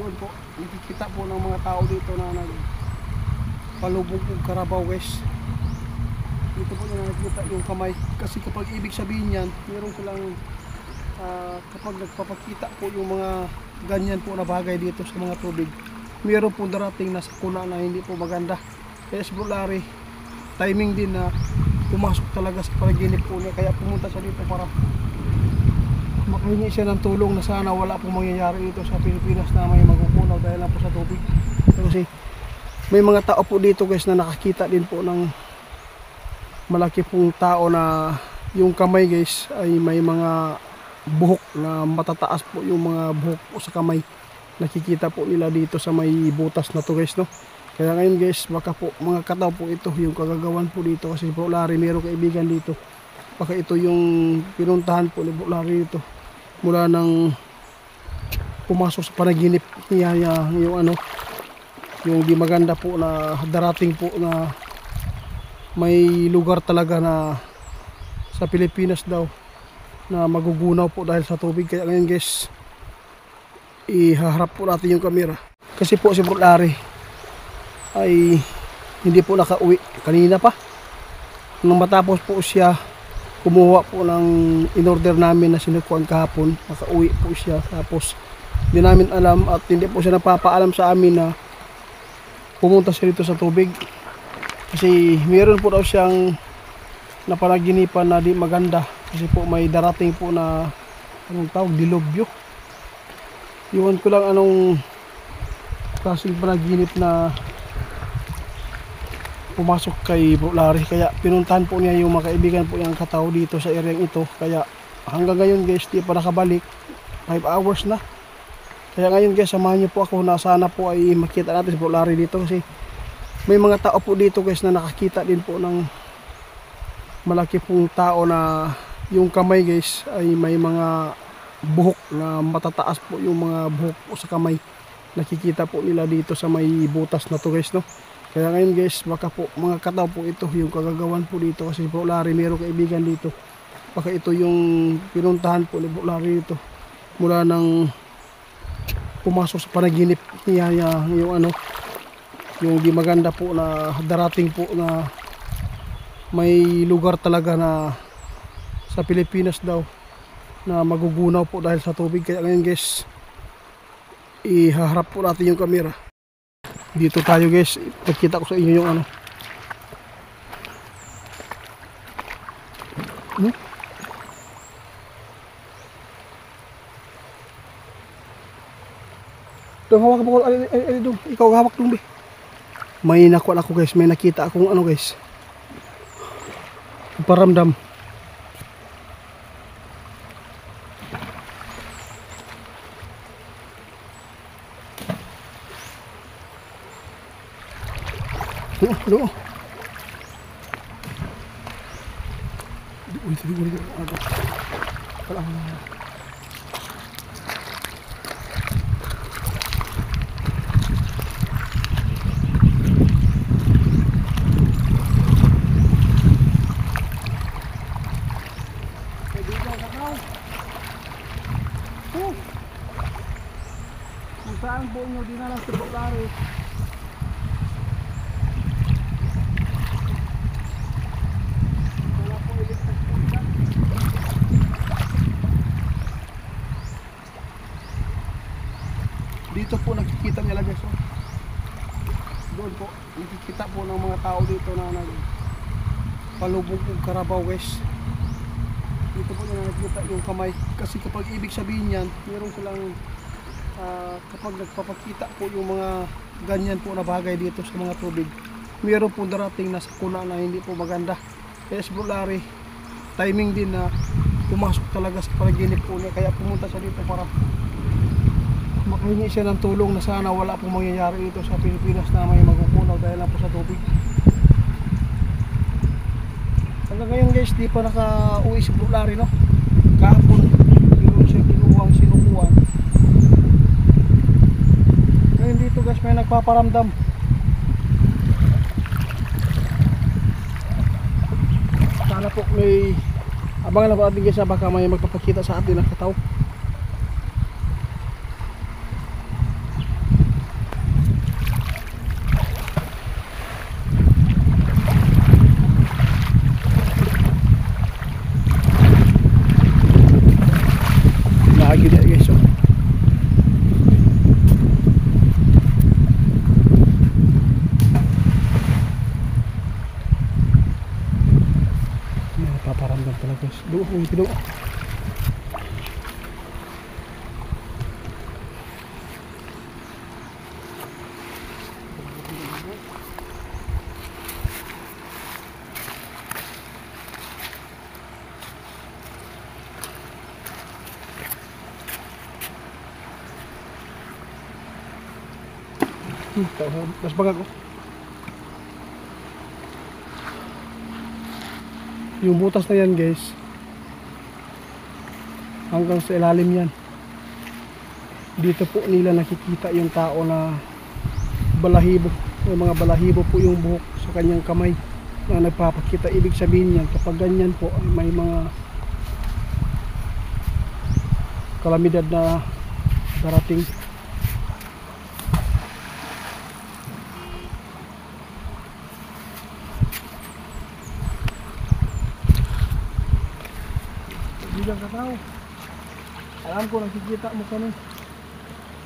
Doon po, nakikita po ng mga tao dito na nagpalubog ng karabaw guys. Dito po na nakikita yung kamay. Kasi kapag ibig sabihin yan, meron silang kapag nagpapakita po yung mga ganyan po na bagay dito sa mga tubig, meron po darating na sakuna na hindi po maganda. Kaya si Bro Larry, timing din na pumasok talaga sa panaginip po niya. Kaya pumunta siya dito para makahingi siya ng tulong na sana wala pong mangyayari dito sa Pilipinas na may magugunaw dahil lang po sa tubig. Kasi may mga tao po dito guys na nakakita din po ng malaki pong tao na yung kamay guys ay may mga buhok na matataas po, yung mga buhok po sa kamay. Nakikita po nila dito sa may butas na to guys, no? Kaya ngayon guys, baka po mga kataw po ito yung kagagawan po dito. Kasi Bro Larry mayroong kaibigan dito, baka ito yung pinuntahan po ni Bro Larry dito mula nang pumasok sa panaginip niya yung yung di maganda po na darating po na may lugar talaga na sa Pilipinas daw na magugunaw po dahil sa tubig. Kaya ngayon guys, ihaharap po natin yung camera. Kasi po si Bro Larry ay hindi po nakauwi kanina pa. Nung matapos po siya kumuha po ng in-order namin na sinukuan kahapon, nakauwi po siya. Tapos hindi namin alam at hindi po siya napapaalam sa amin na pumunta siya dito sa tubig. Kasi mayroon po daw siyang napanaginipan na di maganda. Kasi po may darating po na anong tawag, dilubyo. Iwan ko lang anong klaseng panaginip na pumasok kay Bro Larry. Kaya pinuntahan po niya yung mga kaibigan po niyang katao dito sa area ito. Kaya hanggang ngayon guys, di pa nakabalik. 5 hours na. Kaya ngayon guys, samahan niyo po ako na sana po ay makita natin si Bro Larry dito. Kasi may mga tao po dito guys na nakakita din po ng malaki pong tao na yung kamay guys ay may mga buhok na matataas po, yung mga buhok po sa kamay. Nakikita po nila dito sa may butas na to guys, no? Kaya ngayon guys, baka po mga kataw po ito yung kagagawan po dito. Kasi Bro Larry mayroong kaibigan dito, baka ito yung pinuntahan po ni Bro Larry dito mula nang pumasok sa panaginip niya yung yung di maganda po na darating po na may lugar talaga na sa Pilipinas daw na magugunaw po dahil sa tubig. Kaya ngayon guys, ihaharap po natin yung camera. Dito tayo guys, ipakita ko sa inyo yung hawak mo, ikaw hawak dun, be. May nakuha ako guys, may nakita akong guys, paramdam. Ano? Kung saan po nyo dinala sa Bro Larry. Dito po nakikita nila guys, oh. Doon po nakikita po ng mga tao dito na nagpalubog ng karabaw guys. Dito po na nakikita yung kamay. Kasi kapag ibig sabihin yan, meron silang kapag nagpapakita po yung mga ganyan po na bagay dito sa mga tubig, meron po darating na sakuna na hindi po maganda. Kaya si Bro Larry, timing din na pumasok talaga sa panaginip po niya. Kaya pumunta siya dito para makahingi siya ng tulong na sana wala pong mangyayari dito sa Pilipinas na may magugunaw dahil lang po sa tubig. Hanggang ngayon guys, di pa naka-uwi si Bro Larry, no? Kahapon meron siya kinuhang sinukuan. Ngayon dito guys, may nagpaparamdam. Sana po may abangan na po ating guys, baka may magpapakita sa atin ng kataw. Doon po, ito doon. Mas bagag ko. Yung butas na yan guys, hanggang sa ilalim yan. Dito po nila nakikita yung tao na balahibo. Yung mga balahibo po yung buhok sa kanyang kamay na nagpapakita. Ibig sabihin yan, kapag ganyan po may mga kalamidad na darating. Bilang katao. Alam ko nakikita mo kami.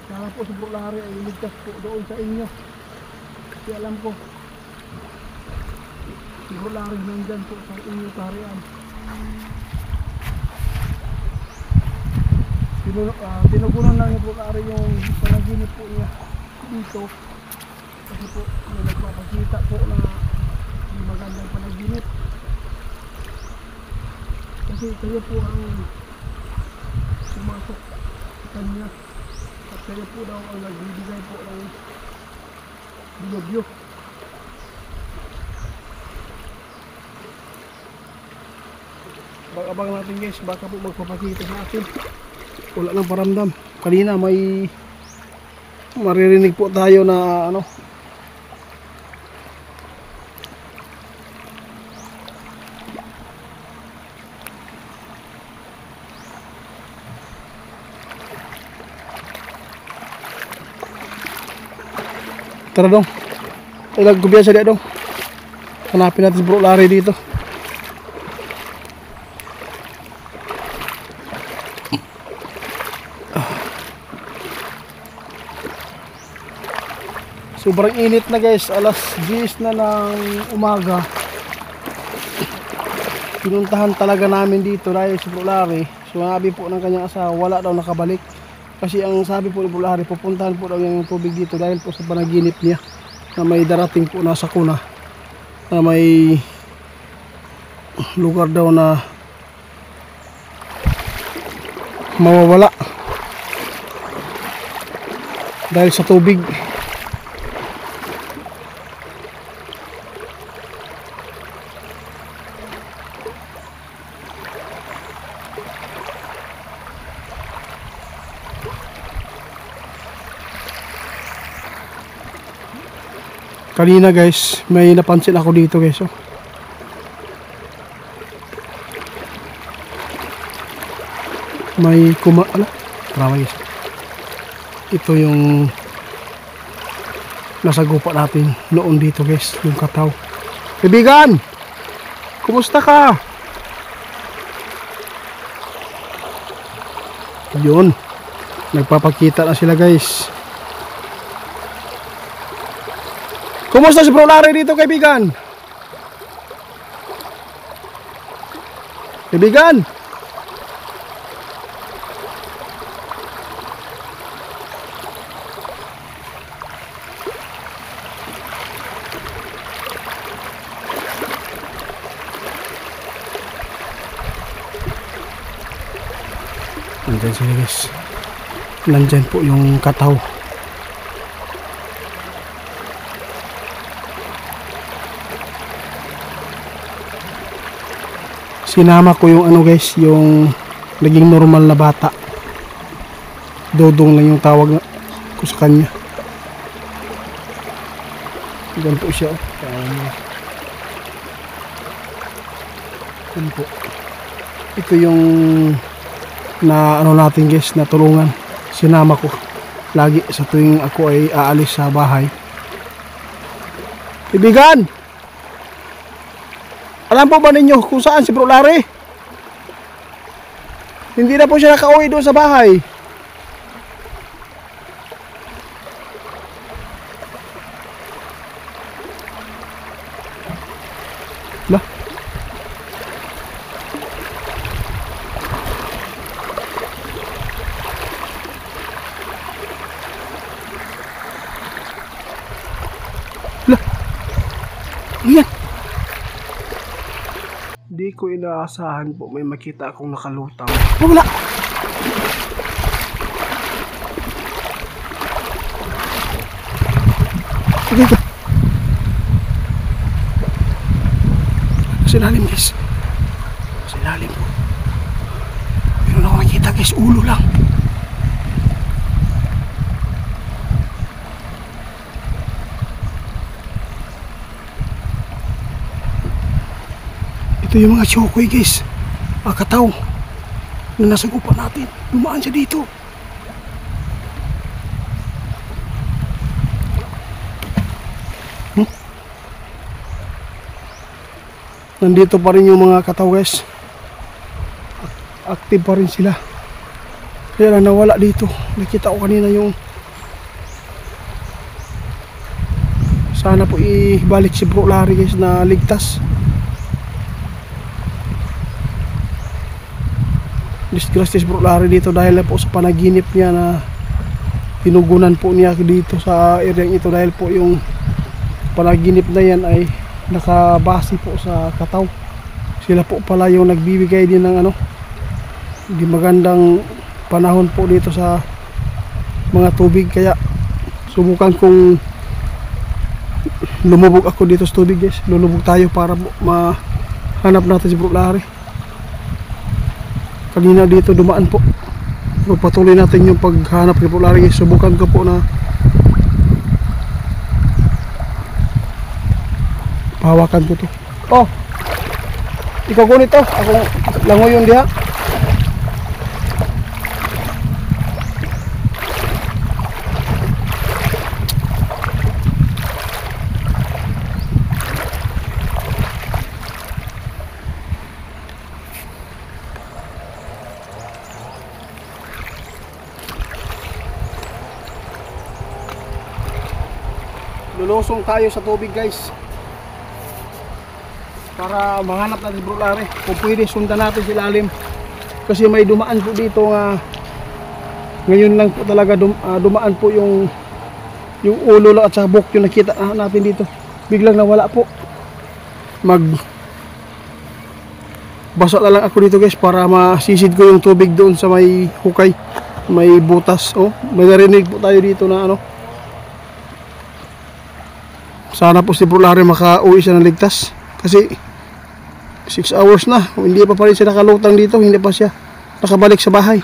Kaya po sa Buklari ay iligtas po doon sa inyo. Kasi alam ko si Buklari nandyan po sa inyo tarian. Tinugunan lang ni Buklari yung panaginip po niya dito. Kasi po may nagpapakita po na magandang panaginip. Kasi kayo po ang sumasok sa kanya at kayo po daw ang nagbibigay po ng bilogyo. Abang natin guys, baka po magpapakita sa atin. Wala nang paramdam. Kanina may maririnig po tayo na ano, tara dong. Ilag kubiasa dia dong. Hanapin natin si Bro Larry dito. Sobrang init na guys. Alas 10 na ng umaga. Pinuntahan talaga namin dito dahil si Bro Larry. Sabi po ng kanyang asawa, wala daw nakabalik. Kasi ang sabi po ni Bro Larry, pupuntahan po daw yung tubig dito dahil po sa panaginip niya na may darating po na sakuna, na may lugar daw na mawawala dahil sa tubig. Kanina guys, may napansin ako dito guys. Oh. May guys. Ito yung nasa gupa natin noon dito guys, yung kataw. Kaibigan! Kumusta ka? Yun. Nagpapakita na sila guys. Kumusta si Bro Larry dito, kaibigan? Kaibigan? Nandyan sila guys. Nandyan po yung kataw. Sinama ko yung ano guys, yung naging normal na bata. Dodong lang yung tawag ko sa kanya. Diyan po siya. Diyan po. Ito yung na ano natin guys, na tulungan. Sinama ko lagi sa tuwing ako ay aalis sa bahay. Ibigan! Alam po ba ninyo kung saan si Bro Larry? Hindi na po siya nakauwi doon sa bahay. Lah. Hala. Ano yan? Di ko inaasahan po may makita akong nakalutang. Oh, wala. Dito. Sa ilalim guys. Sa ilalim po. Meron ako makita guys. Ulo lang. Ito yung mga chokoy guys. Kataw. Na nasagupan natin. Dumaan siya dito. Nandito pa rin yung mga kataw guys. Active pa rin sila. Kaya lang nawala dito. Nakita ko kanina yung sana po ibalik si Bro Larry guys na ligtas. Disgrasya si Bro Larry dito dahil po sa panaginip niya na tinugunan po niya dito sa area ito dahil po yung panaginip na yan ay nakabase po sa kataw. Sila po pala yung nagbibigay din ng hindi magandang panahon po dito sa mga tubig, kaya subukan kong lumubog ako dito sa tubig guys. Lulubog tayo para mahanap natin si Bro Larry. Kanina dito dumaan po. So, patuloy natin yung paghanap ni Bro Larry guys. Subukan ko po na pahawakan ko to. Oh, ikaw kunit to. Ako langoy yung diha. Lulusong tayo sa tubig guys para mahanap natin si Bro Larry. Kung pwede sundan natin si lalim kasi may dumaan po dito nga ngayon lang po talaga dumaan po yung ulo at sa buk yung nakita natin dito. Biglang nawala po. Basa na lang ako dito guys para masisid ko yung tubig doon sa may hukay, may butas. Oh, may narinig po tayo dito na sana po si Bro Larry makauwi siya ng ligtas kasi 6 hours na, hindi pa rin siya nakalutang dito, hindi pa siya nakabalik sa bahay.